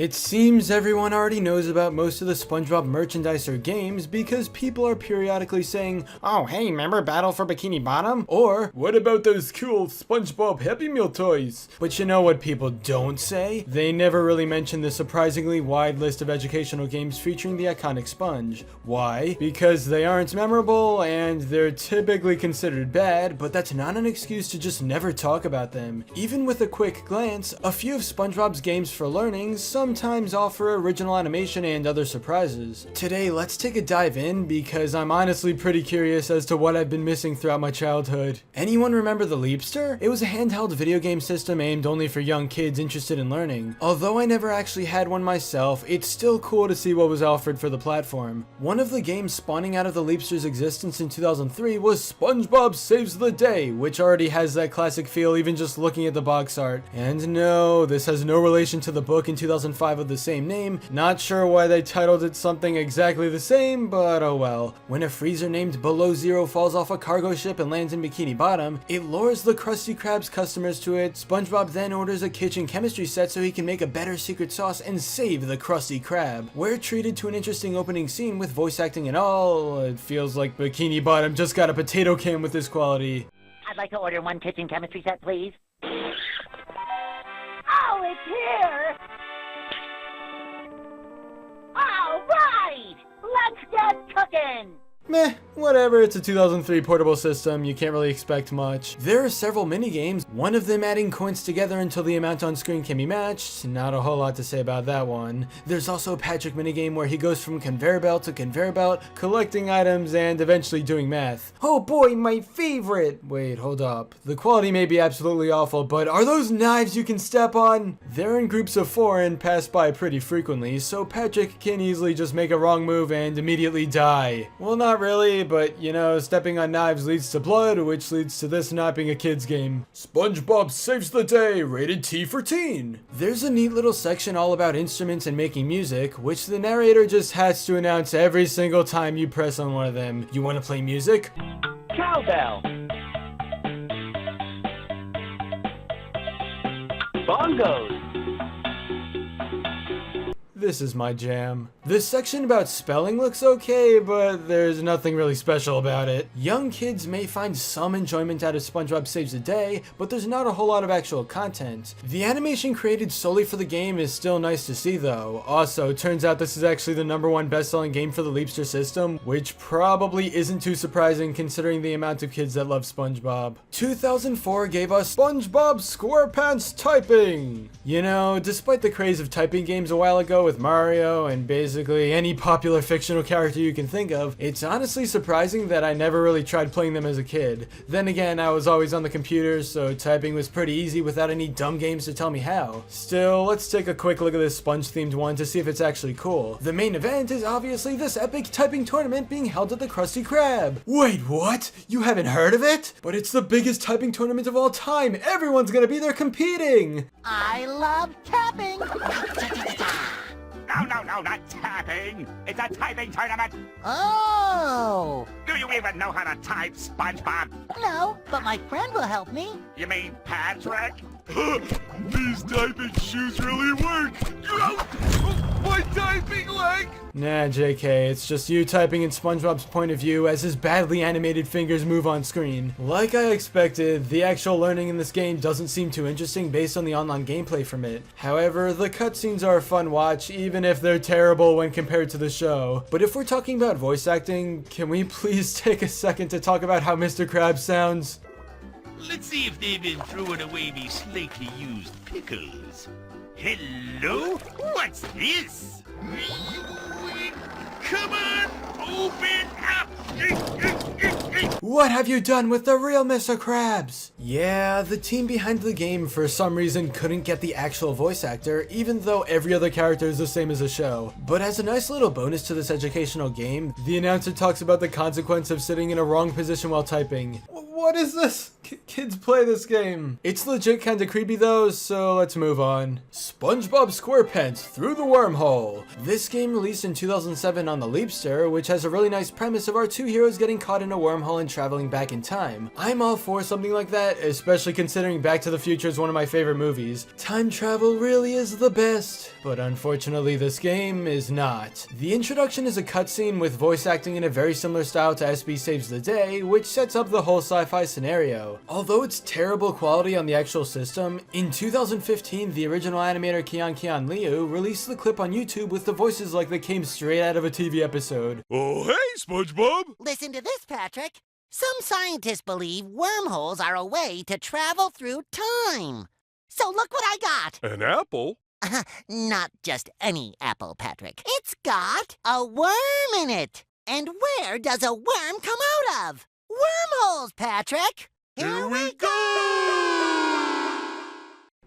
It seems everyone already knows about most of the Spongebob merchandise or games because people are periodically saying, "Oh hey, remember Battle for Bikini Bottom?" Or, "What about those cool Spongebob Happy Meal toys?" But you know what people don't say? They never really mention the surprisingly wide list of educational games featuring the iconic sponge. Why? Because they aren't memorable and they're typically considered bad, but that's not an excuse to just never talk about them. Even with a quick glance, a few of Spongebob's games for learning sometimes offer original animation and other surprises. Today, let's take a dive in because I'm honestly pretty curious as to what I've been missing throughout my childhood. Anyone remember the Leapster? It was a handheld video game system aimed only for young kids interested in learning. Although I never actually had one myself, it's still cool to see what was offered for the platform. One of the games spawning out of the Leapster's existence in 2003 was SpongeBob Saves the Day, which already has that classic feel even just looking at the box art. And no, this has no relation to the book in 2005 of the same name. Not sure why they titled it something exactly the same, but oh well. When a freezer named Below Zero falls off a cargo ship and lands in Bikini Bottom, it lures the Krusty Krab's customers to it. SpongeBob then orders a kitchen chemistry set so he can make a better secret sauce and save the Krusty Krab. We're treated to an interesting opening scene with voice acting and all. It feels like Bikini Bottom just got a potato can with this quality. I'd like to order one kitchen chemistry set, please. Oh, it's here! All right! Let's get cooking! Meh, whatever, it's a 2003 portable system, you can't really expect much. There are several minigames, one of them adding coins together until the amount on screen can be matched, not a whole lot to say about that one. There's also a Patrick minigame where he goes from conveyor belt to conveyor belt, collecting items and eventually doing math. Oh boy, my favorite! Wait, hold up. The quality may be absolutely awful, but are those knives you can step on? They're in groups of 4 and pass by pretty frequently, so Patrick can easily just make a wrong move and immediately die. Well, not really, but you know, stepping on knives leads to blood, which leads to this not being a kid's game. SpongeBob Saves the Day, rated T for teen. There's a neat little section all about instruments and making music, which the narrator just has to announce every single time you press on one of them. You want to play music? Cowbell. Bongos. This is my jam. This section about spelling looks okay, but there's nothing really special about it. Young kids may find some enjoyment out of SpongeBob Saves the Day, but there's not a whole lot of actual content. The animation created solely for the game is still nice to see though. Also, turns out this is actually the #1 best-selling game for the Leapster system, which probably isn't too surprising considering the amount of kids that love SpongeBob. 2004 gave us Bob Squarepants typing! You know, despite the craze of typing games a while ago with Mario and basically any popular fictional character you can think of, it's honestly surprising that I never really tried playing them as a kid. Then again, I was always on the computer, so typing was pretty easy without any dumb games to tell me how. Still, let's take a quick look at this sponge-themed one to see if it's actually cool. The main event is obviously this epic typing tournament being held at the Krusty Krab. Wait, what? You haven't heard of it? But it's the biggest typing tournament of all time! Everyone's gonna be there competing! I love tapping! No, not tapping. It's a typing tournament. Oh! Do you even know how to type, SpongeBob? No, but my friend will help me. You mean Patrick? These typing shoes really work! My typing leg! Nah, JK, it's just you typing in SpongeBob's point of view as his badly animated fingers move on screen. Like I expected, the actual learning in this game doesn't seem too interesting based on the online gameplay from it. However, the cutscenes are a fun watch, even if they're terrible when compared to the show. But if we're talking about voice acting, can we please take a second to talk about how Mr. Krabs sounds? Let's see if they've been throwing away me slightly used pickles. Hello? What's this? Come on, open up! What have you done with the real Mr. Krabs? Yeah, the team behind the game for some reason couldn't get the actual voice actor, even though every other character is the same as the show. But as a nice little bonus to this educational game, the announcer talks about the consequence of sitting in a wrong position while typing. What is this? Kids play this game. It's legit kinda creepy though, so let's move on. SpongeBob SquarePants Through the Wormhole. This game released in 2007 on the Leapster, which has a really nice premise of our two heroes getting caught in a wormhole and traveling back in time. I'm all for something like that, especially considering Back to the Future is one of my favorite movies. Time travel really is the best, but unfortunately this game is not. The introduction is a cutscene with voice acting in a very similar style to SB Saves the Day, which sets up the whole sci-fi scenario. Although it's terrible quality on the actual system, in 2015 the original animator Keon Liu released the clip on YouTube with the voices like they came straight out of a TV episode. Oh, hey, SpongeBob! Listen to this, Patrick. Some scientists believe wormholes are a way to travel through time. So look what I got. An apple? Not just any apple, Patrick. It's got a worm in it. And where does a worm come out of? Wormholes, Patrick. Here we go!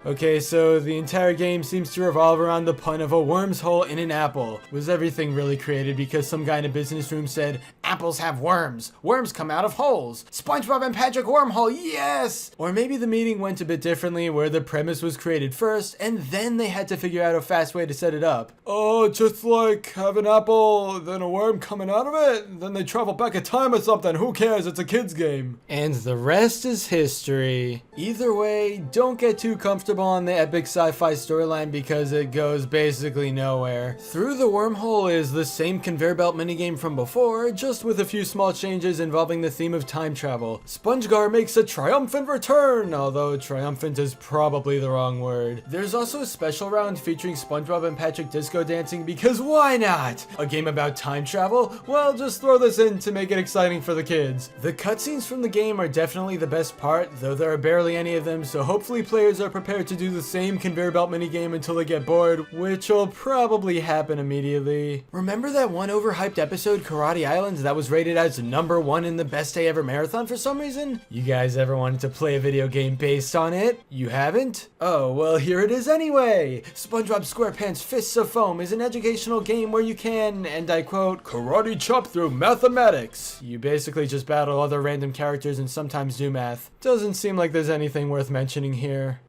Okay, so the entire game seems to revolve around the pun of a worm's hole in an apple. Was everything really created because some guy in a business room said, apples have worms. Worms come out of holes. SpongeBob and Patrick Wormhole, yes! Or maybe the meeting went a bit differently where the premise was created first and then they had to figure out a fast way to set it up. Oh, just like have an apple, then a worm coming out of it, then they travel back in time or something. Who cares? It's a kid's game. And the rest is history. Either way, don't get too comfortable on the epic sci-fi storyline because it goes basically nowhere. Through the Wormhole is the same conveyor belt minigame from before, just with a few small changes involving the theme of time travel. SpongeGar makes a triumphant return, although triumphant is probably the wrong word. There's also a special round featuring SpongeBob and Patrick disco dancing because why not? A game about time travel? Well, just throw this in to make it exciting for the kids. The cutscenes from the game are definitely the best part, though there are barely any of them, so hopefully players are prepared to do the same conveyor belt minigame until they get bored, which will probably happen immediately. Remember that one overhyped episode, Karate Islands, that was rated as #1 in the Best Day Ever Marathon for some reason? You guys ever wanted to play a video game based on it? You haven't? Oh, well here it is anyway! SpongeBob SquarePants Fists of Foam is an educational game where you can, and I quote, karate chop through mathematics. You basically just battle other random characters and sometimes do math. Doesn't seem like there's anything worth mentioning here.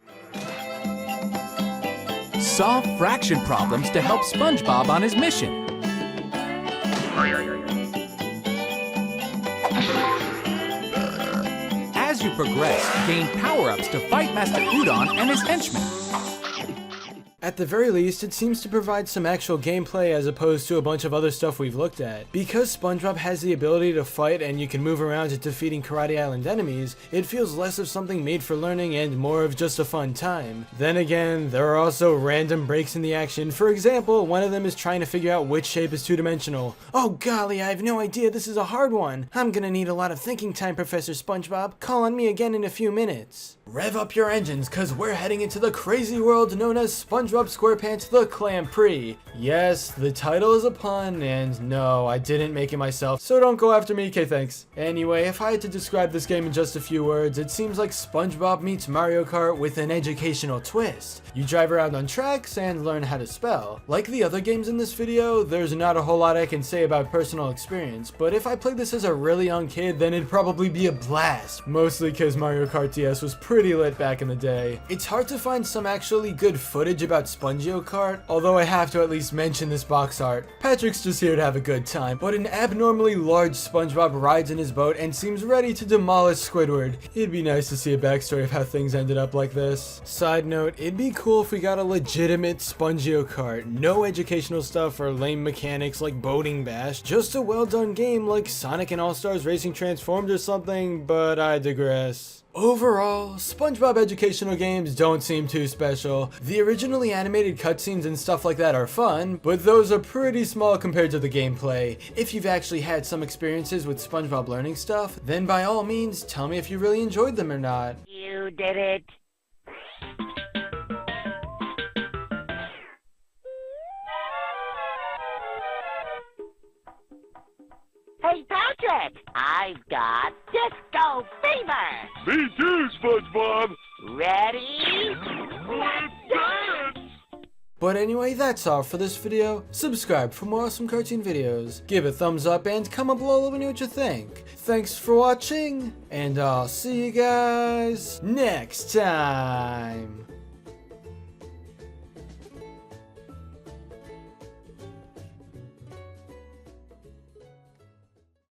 Solve fraction problems to help SpongeBob on his mission. As you progress, gain power-ups to fight Master Udon and his henchmen. At the very least, it seems to provide some actual gameplay as opposed to a bunch of other stuff we've looked at. Because SpongeBob has the ability to fight and you can move around to defeating Karate Island enemies, it feels less of something made for learning and more of just a fun time. Then again, there are also random breaks in the action. For example, one of them is trying to figure out which shape is two-dimensional. Oh golly, I have no idea, this is a hard one. I'm gonna need a lot of thinking time, Professor SpongeBob. Call on me again in a few minutes. Rev up your engines, cause we're heading into the crazy world known as SpongeBob SquarePants The Clam Prix. Yes, the title is a pun, and no, I didn't make it myself, so don't go after me, okay thanks. Anyway, if I had to describe this game in just a few words, it seems like SpongeBob meets Mario Kart with an educational twist. You drive around on tracks and learn how to spell. Like the other games in this video, there's not a whole lot I can say about personal experience, but if I played this as a really young kid, then it'd probably be a blast. Mostly cause Mario Kart DS was pretty lit back in the day. It's hard to find some actually good footage about Spongio Kart, although I have to at least mention this box art. Patrick's just here to have a good time, but an abnormally large SpongeBob rides in his boat and seems ready to demolish Squidward. It'd be nice to see a backstory of how things ended up like this. Side note, it'd be cool if we got a legitimate Spongio Kart. No educational stuff or lame mechanics like Boating Bash, just a well done game like Sonic and All-Stars Racing Transformed or something, but I digress. Overall, SpongeBob educational games don't seem too special. The originally animated cutscenes and stuff like that are fun, but those are pretty small compared to the gameplay. If you've actually had some experiences with SpongeBob learning stuff, then by all means, tell me if you really enjoyed them or not. You did it. Hey, Patrick! I've got disco fever! Me too, SpongeBob! Ready? Let's dance! But anyway, that's all for this video. Subscribe for more awesome cartoon videos. Give a thumbs up and comment below, let me know what you think. Thanks for watching, and I'll see you guys next time.